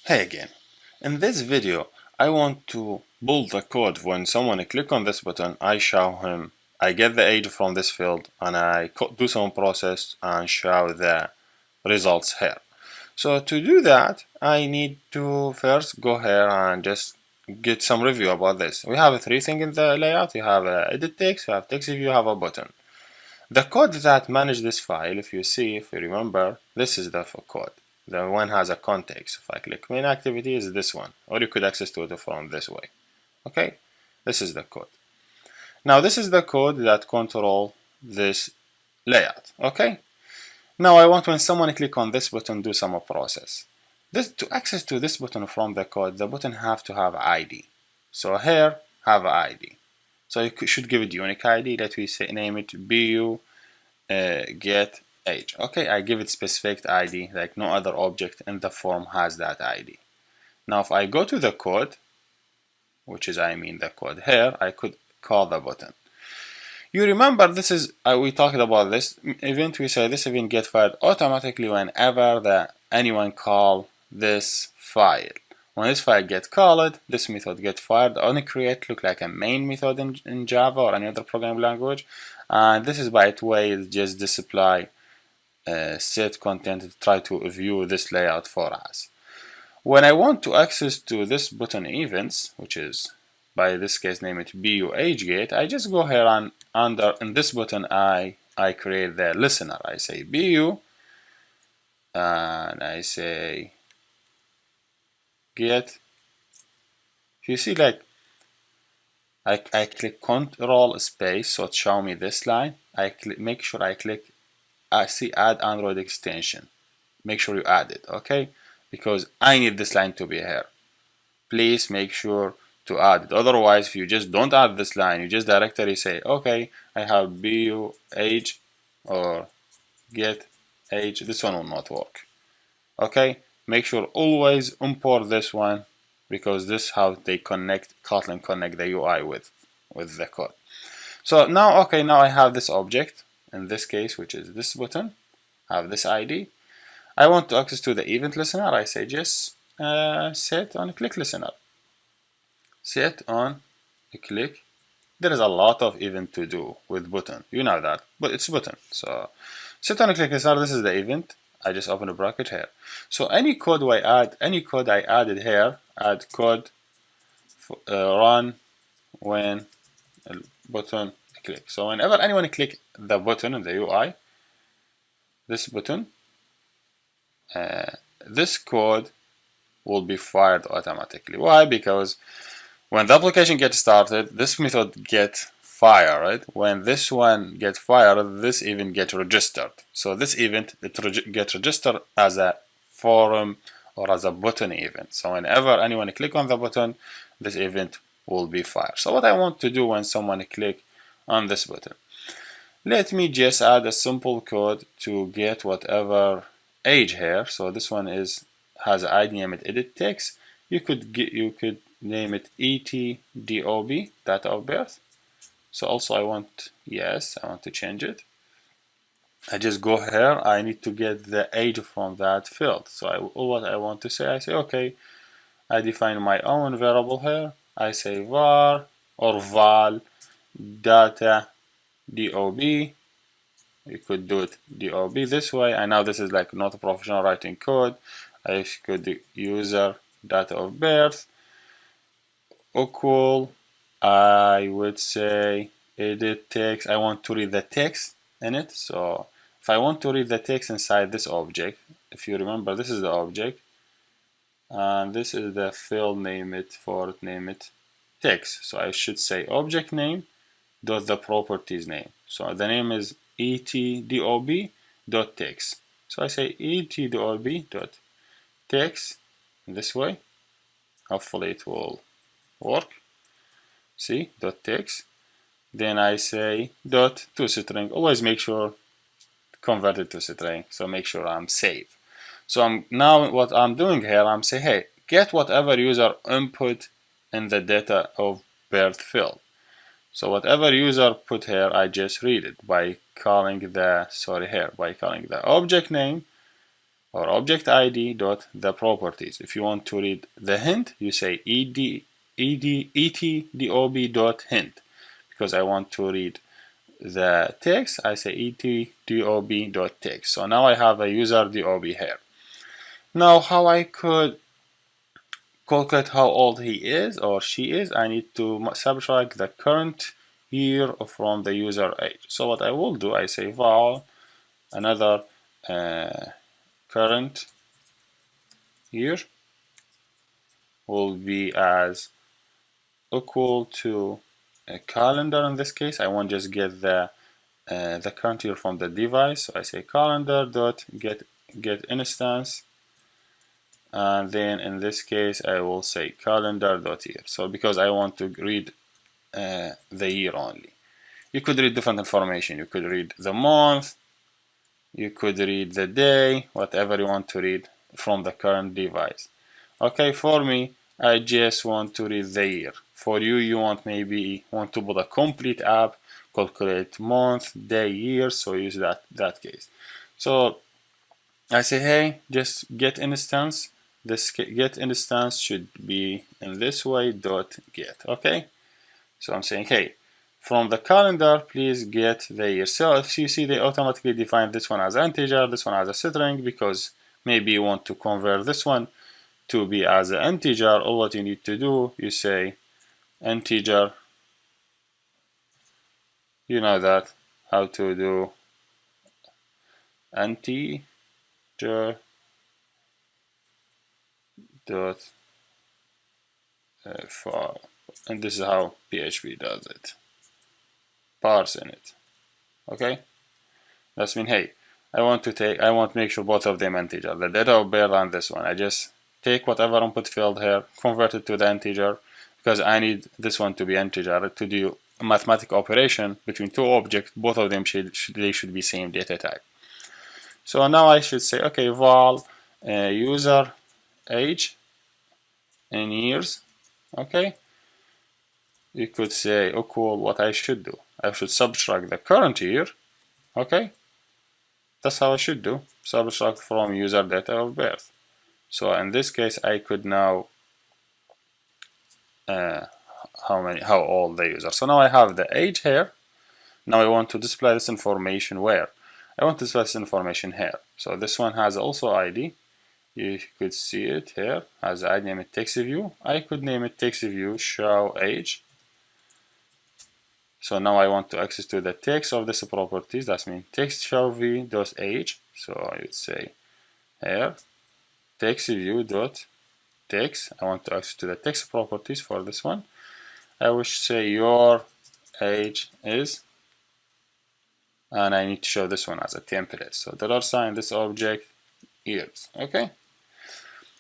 Hey again. In this video, I want to build the code. When someone click on this button, I show him, I get the age from this field and I do some process and show the results here. So to do that, I need to first go here and just get some review about this. We have three things in the layout. You have edit text, you have text view, you have a button. The code that manage this file, if you remember, this is the code. The one has a context. If I click main activity, is this one, or you could access to it from this way. Okay, this is the code. Now this is the code that control this layout. Okay. Now I want when someone click on this button, do some process. This to access to this button from the code, the button have to have ID. So here have ID. So you should give it unique ID. Let me say name it bu get age. Okay, I give it specific ID, like no other object in the form has that ID. Now if I go to the code, which is the code here, I could call the button. You remember this is we talked about this event. We say this event get fired automatically whenever anyone call this file. When this file get called, this method get fired. Only create look like a main method in Java or any other programming language. And this is by the way it just display set content to try to view this layout for us. When I want to access to this button events, which is by this case name it bu age get, I just go here and in this button I create the listener. I say bu and I say get. You see, like I click Control space, so it show me this line. Make sure I click. I see add Android extension. Make sure you add it, okay? Because I need this line to be here. Please make sure to add it. Otherwise, if you just don't add this line, you just directly say, okay, I have bu age or get age. This one will not work. Okay, make sure always import this one because this is how they connect, Kotlin connect the UI with the code. So now, okay, now I have this object in this case, which is this button, have this ID. I want to access to the event listener. I say just set on click listener. Set on click. There is a lot of event to do with button. You know that, but it's button. So set on click listener. This is the event. I just open a bracket here. So any code I added here, add code run when button click. So whenever anyone click the button in the UI, this button, this code will be fired automatically. Why? Because when the application gets started, this method get fired. When this one get fired, this event get registered. So this event get registered as a forum or as a button event. So whenever anyone click on the button, this event will be fired. So what I want to do when someone click on this button, let me just add a simple code to get whatever age here. So this one has an ID name it edit text. You could name it etdob, date of birth. So also I want to change it. I just go here. I need to get the age from that field. So what I want to say, I say okay. I define my own variable here. I say var or val data dob. You could do it dob this way. And now this is like not a professional writing code. I could do user data of birth equal, I would say edit text. I want to read the text in it. So if I want to read the text inside this object, if you remember, this is the object and this is the field name it text. So I should say object name dot the properties name. So the name is etdob dot text. So I say etdob dot text this way. Hopefully it will work. See, dot text. Then I say dot to string. Always make sure convert it to string. So make sure I'm safe. So now what I'm doing here, I'm saying, hey, get whatever user input in the data of birth field. So whatever user put here, I just read it by calling the object name or object ID dot the properties. If you want to read the hint, you say etdob dot hint. Because I want to read the text, I say etdob dot text. So now I have a user dob here. Now how I could calculate how old he is or she is, I need to subtract the current year from the user age. So what I will do, I say val another current year will be as equal to a calendar. In this case, I won't just get the current year from the device. So I say calendar dot get instance, and then in this case I will say calendar dot year. So because I want to read the year only. You could read different information. You could read the month, you could read the day, whatever you want to read from the current device. Okay, for me, I just want to read the year. For you, you maybe want to build a complete app, calculate month, day, year, so use that case. So I say, hey, just get instance. This get instance should be in this way, dot get, okay? So I'm saying, hey, from the calendar, please get the year. So if you see, they automatically define this one as integer, this one as a string, because maybe you want to convert this one to be as an integer. All what you need to do, you say integer. You know that, how to do integer dot for, and this is how PHP does it. Parsing it. Okay, that's mean, hey, I want to make sure both of them integer, the date of birth and this one. I just take whatever input field here, convert it to the integer, because I need this one to be integer to do a mathematical operation between two objects. Both of them should be same data type. So now I should say, okay, val user age in years. Okay, you could say equal what I should do. I should subtract the current year. Okay, that's how I should do. Subtract from user date of birth. So in this case, I could now how old the user. So now I have the age here. Now I want to display this information where? I want to display this information here. So this one has also ID. You could see it here. As I name it text view. I could name it text view show age. So now I want to access to the text of this properties. That means text show v dot age. So I would say here text view dot text. I want to access to the text properties for this one. I would say your age is, and I need to show this one as a template. So $sign this object years. Okay.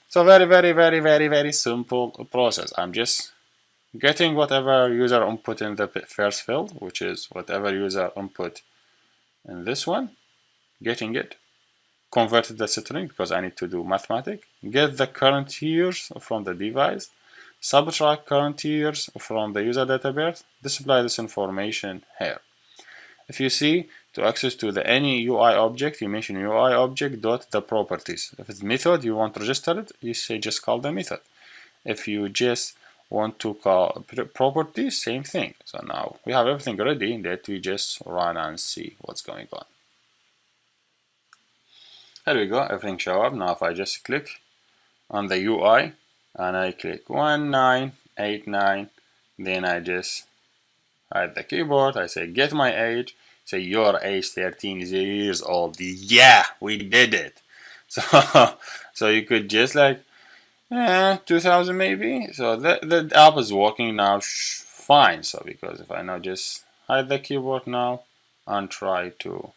So very simple process. I'm just getting whatever user input in the first field, which is whatever user input in this one, getting it, converted the string because I need to do mathematics, get the current years from the device, subtract current years from the user date of birth, display this information here. If you see, to access to the any UI object, you mention UI object dot the properties. If it's method, you want to register it, you say just call the method. If you just want to call properties, same thing. So now we have everything ready that we just run and see what's going on. Here we go, everything show up. Now if I just click on the UI and I click 1989, then I just hide the keyboard. I say get my age, say your age 13 years old. Yeah, we did it. So you could just like 2000 maybe. So the app is working now fine. So because if I now just hide the keyboard now and try to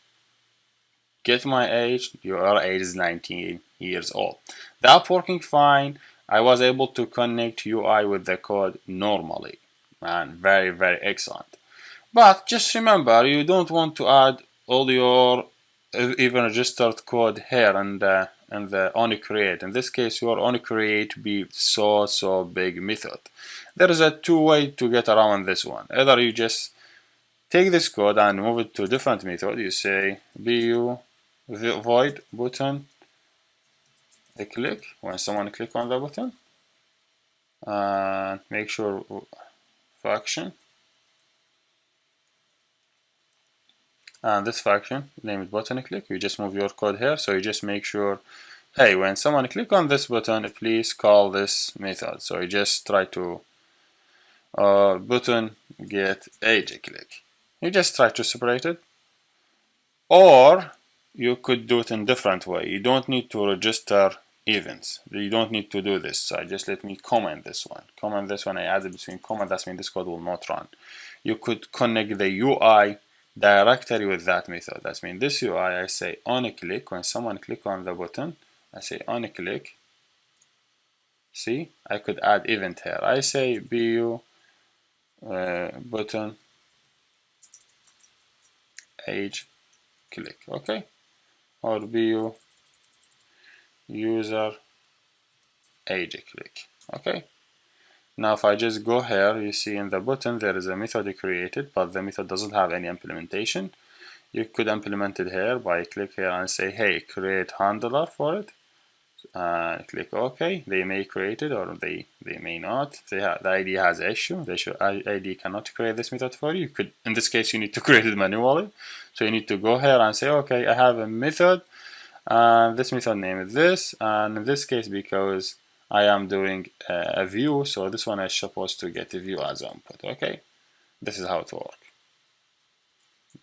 get my age, your age is 19 years old. The app working fine. I was able to connect UI with the code normally, and very excellent. But just remember, you don't want to add all your even registered code here and the onCreate. In this case, your onCreate be so big method. There is a two way to get around this one. Either you just take this code and move it to a different method. You say bu void button the click when someone click on the button, and make sure function, and this function name it button click. You just move your code here, so you just make sure, hey, when someone click on this button, please call this method. So you just try to button get age click. You just try to separate it, or you could do it in different way. You don't need to register events. You don't need to do this. So just let me comment this one. Comment this one. I added between comment. That means this code will not run. You could connect the UI directory with that method. That means this UI, I say on click. When someone click on the button, I say on click. See, I could add event here. I say bu button age click. Okay, or bu user age click. Okay, now if I just go here, you see in the button there is a method created, but the method doesn't have any implementation. You could implement it here by click here and say, hey, create handler for it. Click OK. They may create it, or they may not. The ID has an issue. The ID cannot create this method for you. You could, in this case, you need to create it manually. So you need to go here and say, okay, I have a method, and this method name is this, and in this case, because I am doing a view, so this one is supposed to get a view as input. Okay, this is how it works.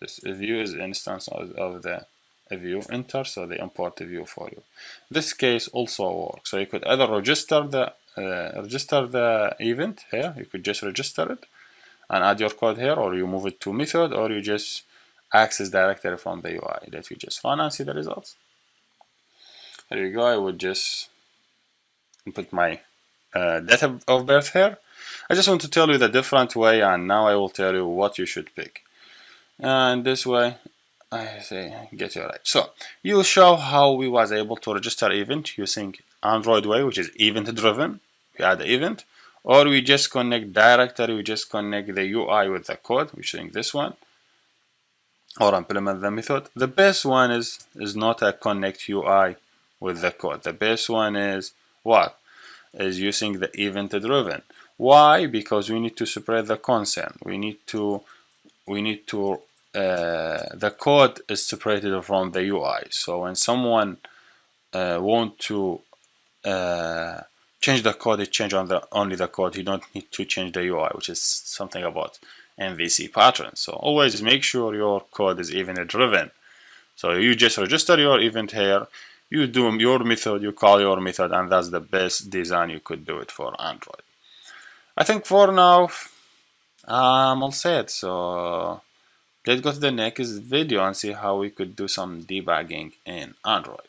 This view is instance of the view, enter, so they import the view for you. This case also works. So you could either register the event here. You could just register it and add your code here, or you move it to method, or you just access directly from the UI. Let me just run and see the results. Here you go. I would just input my date of birth here. I just want to tell you the different way, and now I will tell you what you should pick. And this way, I say get it right. So you show how we was able to register event using Android way, which is event driven. We add the event, or we just connect directory. We just connect the UI with the code, which is this one, or implement the method. The best one is not a connect UI with the code. The best one is what? Is using the event driven. Why? Because we need to separate the concern. We need to the code is separated from the UI. So when someone want to change the code, it change on only the code. You don't need to change the UI, which is something about MVC patterns. So always make sure your code is event driven. So you just register your event here, you do your method, you call your method, and that's the best design you could do it for Android. I think for now I'm all set. So let's go to the next video and see how we could do some debugging in Android.